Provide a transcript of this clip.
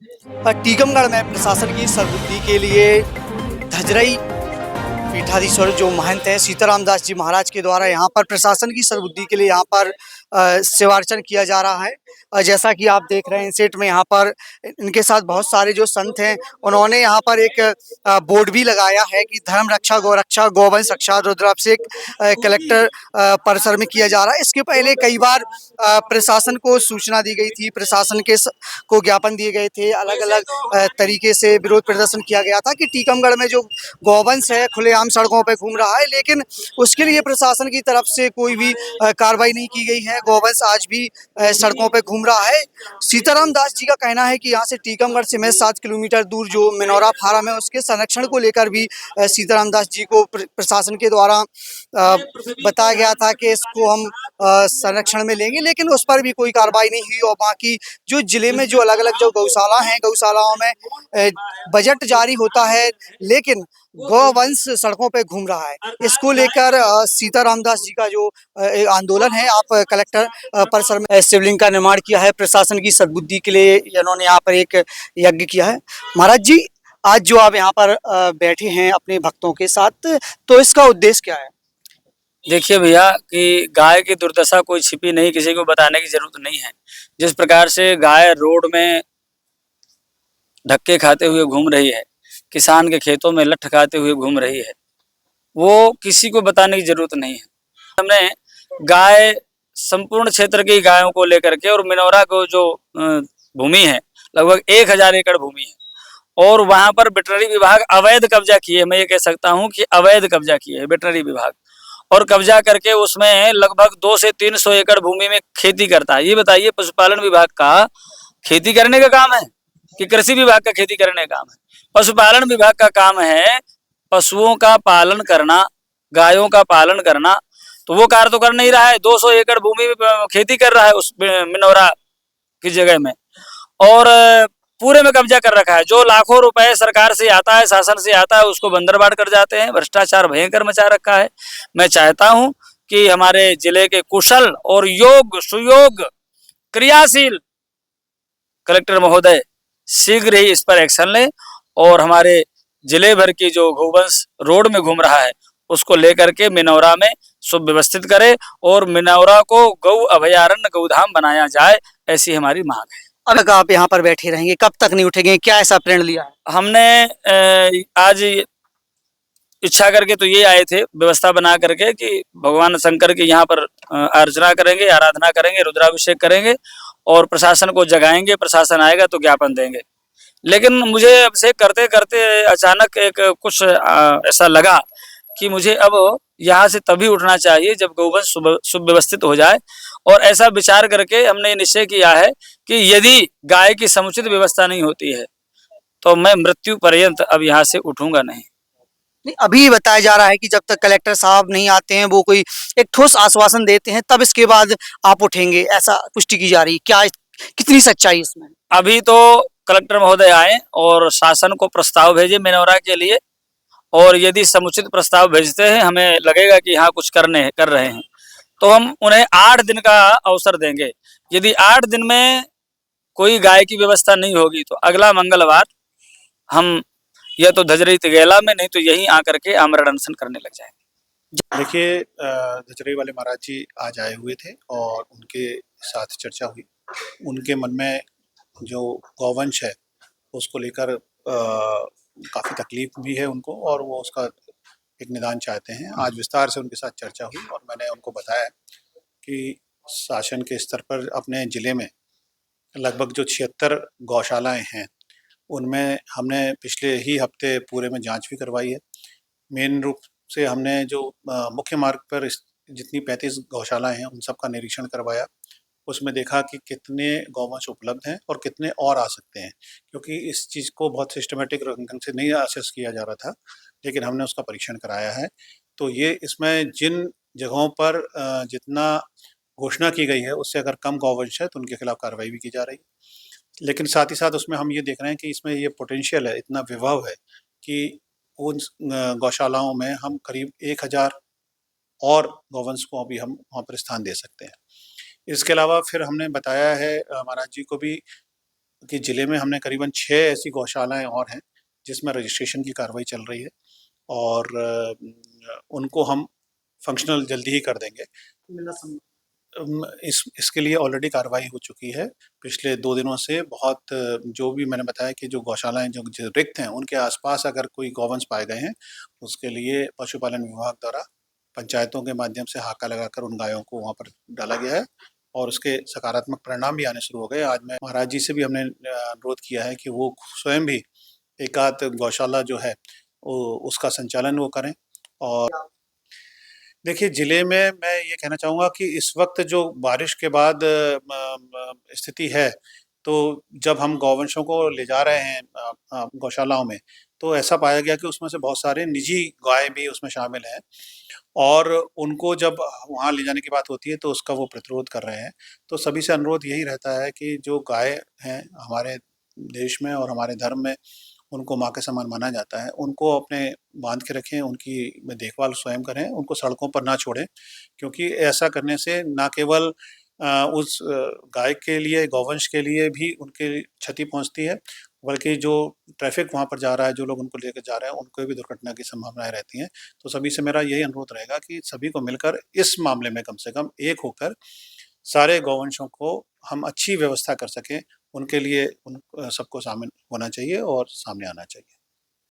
टीकमगढ़ में प्रशासन की सद्बुद्धि के लिए धजरई पीठाधीश्वर जो महंत हैं सीताराम दास जी महाराज के द्वारा यहाँ पर प्रशासन की सद्बुद्धि के लिए यहाँ पर सेवार्चन किया जा रहा है। जैसा कि आप देख रहे हैं सेट में यहाँ पर इनके साथ बहुत सारे जो संत हैं उन्होंने यहाँ पर एक बोर्ड भी लगाया है कि धर्म रक्षा गौ रक्षा गौवंश रक्षा रुद्राभिषेक कलेक्टर परिसर में किया जा रहा है। इसके पहले कई बार प्रशासन को सूचना दी गई थी, प्रशासन को ज्ञापन दिए गए थे, अलग अलग तरीके से विरोध प्रदर्शन किया गया था कि टीकमगढ़ में जो गौवंश है खुलेआम सड़कों पर घूम रहा है, लेकिन उसके लिए प्रशासन की तरफ से कोई भी कार्रवाई नहीं की गई है। गौवंश आज भी सड़कों पर घूम रहा है। सीताराम दास जी का कहना है कि यहाँ से टीकमगढ़ से महज 7 किलोमीटर दूर जो मिनौरा फार्म है उसके संरक्षण को लेकर भी सीताराम दास जी को प्रशासन के द्वारा बताया गया था कि इसको हम संरक्षण में लेंगे, लेकिन उस पर भी कोई कार्रवाई नहीं हुई। और बाकी जो जिले में जो अलग अलग जो गौशाला हैं, गौशालाओं में बजट जारी होता है लेकिन गौवंश सड़कों पे घूम रहा है। इसको लेकर सीताराम दास जी का जो आंदोलन है, आप कलेक्टर परिसर में शिवलिंग का निर्माण किया है प्रशासन की सद्बुद्धि के लिए, इन्होंने यहाँ पर एक यज्ञ किया है। महाराज जी, आज जो आप यहाँ पर बैठे हैं अपने भक्तों के साथ, तो इसका उद्देश्य क्या है? देखिए भैया कि गाय की दुर्दशा कोई छिपी नहीं, किसी को बताने की जरूरत नहीं है। जिस प्रकार से गाय रोड में धक्के खाते हुए घूम रही है, किसान के खेतों में लठ खाते हुए घूम रही है, वो किसी को बताने की जरूरत नहीं है। हमने गाय संपूर्ण क्षेत्र की गायों को लेकर के और मिनौरा को जो भूमि है लगभग 1000 एकड़ भूमि है और वहां पर वेटरनरी विभाग अवैध कब्जा किए, मैं ये कह सकता हूं कि अवैध कब्जा किए है वेटरनरी विभाग, और कब्जा करके उसमें लगभग 200 से 300 एकड़ भूमि में खेती करता है। ये बताइए पशुपालन विभाग का खेती करने का काम है कि कृषि विभाग का खेती करने का काम है? पशुपालन विभाग का काम है पशुओं का पालन करना, गायों का पालन करना, तो वो कार्य तो कर नहीं रहा है। 200 एकड़ भूमि में खेती कर रहा है उस मिनौरा की जगह में, और पूरे में कब्जा कर रखा है। जो लाखों रुपए सरकार से आता है, शासन से आता है, उसको बंदरबांट कर जाते हैं। भ्रष्टाचार भयंकर मचा रखा है। मैं चाहता हूं कि हमारे जिले के कुशल और योग सुयोग क्रियाशील कलेक्टर महोदय शीघ्र ही इस पर एक्शन लें और हमारे जिले भर की जो गौवंश रोड में घूम रहा है उसको लेकर के मिनौरा में सुव्यवस्थित करें और मिनौरा को गौ अभयारण्य गौधाम बनाया जाए, ऐसी हमारी मांग है। अब तक आप यहाँ पर बैठे रहेंगे, कब तक नहीं उठेंगे? क्या ऐसा प्रण लिया है? हमने आज इच्छा करके तो ये आए थे, व्यवस्था बना करके कि भगवान शंकर की यहाँ पर अर्चना करेंगे, आराधना करेंगे, रुद्राभिषेक करेंगे और प्रशासन को जगाएंगे। प्रशासन आएगा तो ज्ञापन देंगे। लेकिन मुझे अभिषेक करते करते अचानक एक कुछ ऐसा लगा कि मुझे अब यहाँ से तभी उठना चाहिए जब गौवंश सुव्यवस्थित हो जाए, और ऐसा विचार करके हमने निश्चय किया है कि यदि गाय की समुचित व्यवस्था नहीं होती है तो मैं मृत्यु पर्यंत अब यहाँ से उठूंगा नहीं। नहीं, अभी बताया जा रहा है कि जब तक कलेक्टर साहब नहीं आते हैं, वो कोई एक ठोस आश्वासन देते हैं, तब इसके बाद आप उठेंगे, ऐसा पुष्टि की जा रही है। क्या कितनी सच्चाई इसमें? अभी तो कलेक्टर महोदय आए और शासन को प्रस्ताव भेजे मिनौरा के लिए, और यदि समुचित प्रस्ताव भेजते हैं, हमें लगेगा कि यहाँ कुछ कर रहे हैं, तो हम उन्हें 8 दिन का अवसर देंगे। यदि 8 दिन में कोई गाय की व्यवस्था नहीं होगी तो अगला मंगलवार हम या तो धजरी तिगेला में, नहीं तो यहीं आकर के आमरण अनशन करने लग जाएंगे। देखिए, धजरी वाले महाराज जी आज आए हुए थे और उनके साथ चर्चा हुई। उनके मन में जो गौवंश है उसको लेकर काफ़ी तकलीफ भी है उनको, और वो उसका एक निदान चाहते हैं। आज विस्तार से उनके साथ चर्चा हुई और मैंने उनको बताया कि शासन के स्तर पर अपने ज़िले में लगभग जो 76 गौशालाएं हैं उनमें हमने पिछले ही हफ्ते पूरे में जांच भी करवाई है। मेन रूप से हमने जो मुख्य मार्ग पर जितनी 35 गौशालाएं हैं उन सब का निरीक्षण करवाया। उसमें देखा कि कितने गौवंश उपलब्ध हैं और कितने और आ सकते हैं, क्योंकि इस चीज़ को बहुत सिस्टमेटिक ढंग से नहीं असेस किया जा रहा था, लेकिन हमने उसका परीक्षण कराया है। तो ये इसमें जिन जगहों पर जितना घोषणा की गई है उससे अगर कम गौवंश है तो उनके खिलाफ कार्रवाई भी की जा रही है। लेकिन साथ ही साथ उसमें हम ये देख रहे हैं कि इसमें ये पोटेंशियल है, इतना विभव है कि उन गौशालाओं में हम करीब 1000 और गौवंश को अभी हम वहाँ पर स्थान दे सकते हैं। इसके अलावा फिर हमने बताया है महाराज जी को भी कि ज़िले में हमने करीबन 6 ऐसी गौशालाएँ और हैं, जिसमें रजिस्ट्रेशन की कार्रवाई चल रही है और उनको हम फ़ंक्शनल जल्दी ही कर देंगे। इसके लिए ऑलरेडी कार्रवाई हो चुकी है। पिछले 2 दिनों से बहुत जो भी मैंने बताया कि जो गौशालाएँ जो रिक्त हैं, उनके आस-पास अगर कोई गौवंश पाए गए हैं, उसके लिए पशुपालन विभाग द्वारा पंचायतों के माध्यम से हाका लगाकर उन गायों को वहाँ पर डाला गया है और उसके सकारात्मक परिणाम भी आने शुरू हो गए। आज मैं महाराज जी से भी हमने अनुरोध किया है कि वो स्वयं भी एकाध गौशाला जो है, वो उसका संचालन वो करें और देखिए, ज़िले में मैं ये कहना चाहूँगा कि इस वक़्त जो बारिश के बाद स्थिति है, तो जब हम गौवंशों को ले जा रहे हैं गौशालाओं में, तो ऐसा पाया गया कि उसमें से बहुत सारे निजी गाय भी उसमें शामिल हैं और उनको जब वहाँ ले जाने की बात होती है, तो उसका वो प्रतिरोध कर रहे हैं। तो सभी से अनुरोध यही रहता है कि जो गाय हैं, हमारे देश में और हमारे धर्म में उनको माँ के समान माना जाता है, उनको अपने बाँध के रखें, उनकी देखभाल स्वयं करें, उनको सड़कों पर ना छोड़ें क्योंकि ऐसा करने से ना केवल उस गाय के लिए, गौवंश के लिए भी उनकी क्षति पहुँचती है, बल्कि जो ट्रैफ़िक वहाँ पर जा रहा है, जो लोग उनको लेकर जा रहे हैं, उनको भी दुर्घटना की संभावनाएँ रहती हैं। तो सभी से मेरा यही अनुरोध रहेगा कि सभी को मिलकर इस मामले में कम से कम एक होकर सारे गौवंशों को हम अच्छी व्यवस्था कर सकें, उनके लिए सबको शामिल होना चाहिए और सामने आना चाहिए।